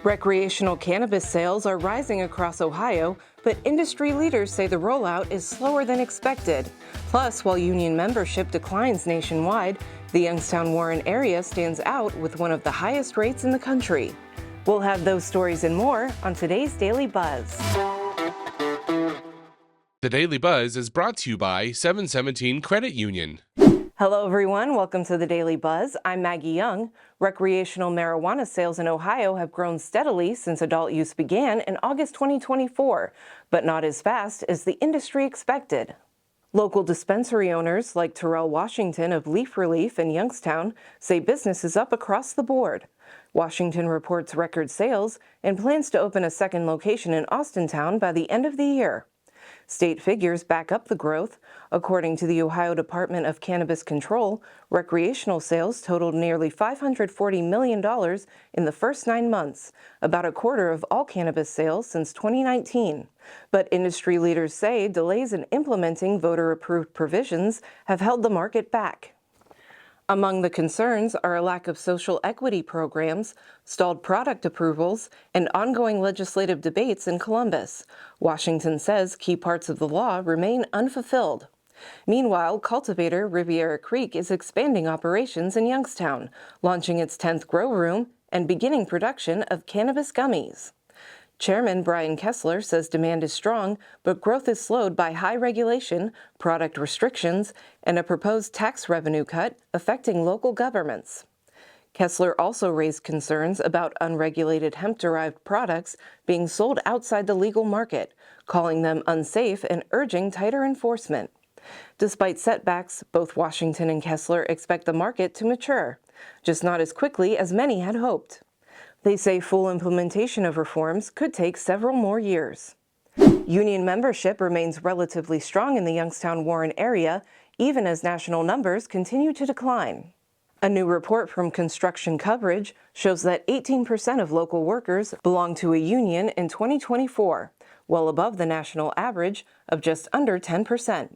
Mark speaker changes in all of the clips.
Speaker 1: Recreational cannabis sales are rising across Ohio, but industry leaders say the rollout is slower than expected. Plus, while union membership declines nationwide, the Youngstown-Warren area stands out with one of the highest rates in the country. We'll have those stories and more on today's Daily Buzz.
Speaker 2: The Daily Buzz is brought to you by 717 Credit Union.
Speaker 1: Hello, everyone. Welcome to the Daily Buzz. I'm Maggie Young. Recreational marijuana sales in Ohio have grown steadily since adult use began in August 2024, but not as fast as the industry expected. Local dispensary owners like Terrell Washington of Leaf Relief in Youngstown say business is up across the board. Washington reports record sales and plans to open a second location in Austintown by the end of the year. State figures back up the growth. According to the Ohio Department of Cannabis Control, recreational sales totaled nearly $540 million in the first 9 months, about a quarter of all cannabis sales since 2019. But industry leaders say delays in implementing voter-approved provisions have held the market back. Among the concerns are a lack of social equity programs, stalled product approvals, and ongoing legislative debates in Columbus. Washington says key parts of the law remain unfulfilled. Meanwhile, cultivator Riviera Creek is expanding operations in Youngstown, launching its 10th grow room and beginning production of cannabis gummies. Chairman Brian Kessler says demand is strong, but growth is slowed by high regulation, product restrictions, and a proposed tax revenue cut affecting local governments. Kessler also raised concerns about unregulated hemp-derived products being sold outside the legal market, calling them unsafe and urging tighter enforcement. Despite setbacks, both Washington and Kessler expect the market to mature, just not as quickly as many had hoped. They say full implementation of reforms could take several more years. Union membership remains relatively strong in the Youngstown-Warren area, even as national numbers continue to decline. A new report from Construction Coverage shows that 18% of local workers belong to a union in 2024, well above the national average of just under 10%.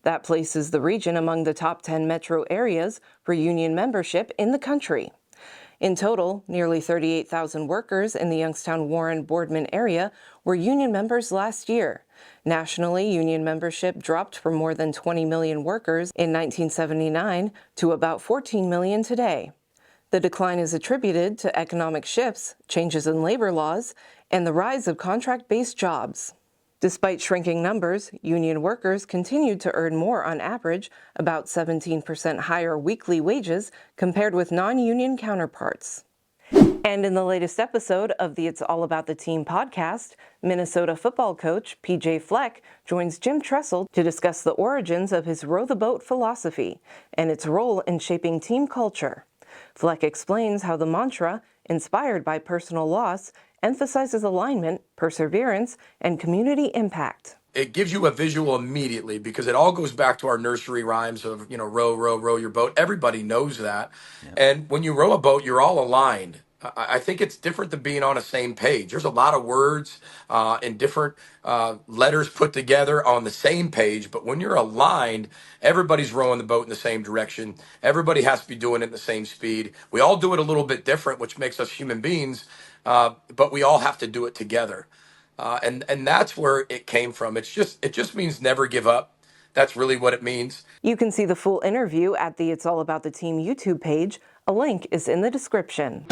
Speaker 1: That places the region among the top 10 metro areas for union membership in the country. In total, nearly 38,000 workers in the Youngstown-Warren-Boardman area were union members last year. Nationally, union membership dropped from more than 20 million workers in 1979 to about 14 million today. The decline is attributed to economic shifts, changes in labor laws, and the rise of contract-based jobs. Despite shrinking numbers, union workers continued to earn more on average, about 17% higher weekly wages compared with non-union counterparts. And in the latest episode of the It's All About the Team podcast, Minnesota football coach PJ Fleck joins Jim Tressel to discuss the origins of his row the boat philosophy and its role in shaping team culture. Fleck explains how the mantra, inspired by personal loss, emphasizes alignment, perseverance, and community impact.
Speaker 3: It gives you a visual immediately because it all goes back to our nursery rhymes of, row, row, row your boat. Everybody knows that. Yeah. And when you row a boat, you're all aligned. I think it's different than being on the same page. There's a lot of words and different letters put together on the same page. But when you're aligned, everybody's rowing the boat in the same direction. Everybody has to be doing it at the same speed. We all do it a little bit different, which makes us human beings. But we all have to do it together. And that's where it came from. It just means never give up. That's really what it means.
Speaker 1: You can see the full interview at the It's All About the Team YouTube page. A link is in the description.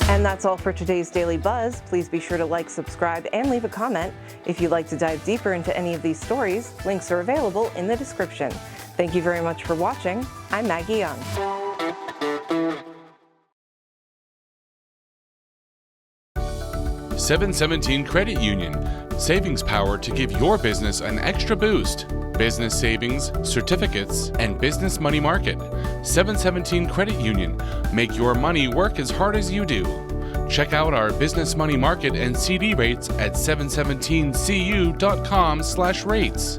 Speaker 1: And that's all for today's Daily Buzz. Please be sure to like, subscribe, and leave a comment. If you'd like to dive deeper into any of these stories, links are available in the description. Thank you very much for watching. I'm Maggie Young.
Speaker 2: 717 Credit Union. Savings power to give your business an extra boost. Business savings, certificates, and business money market. 717 Credit Union. Make your money work as hard as you do. Check out our business money market and CD rates at 717cu.com/rates.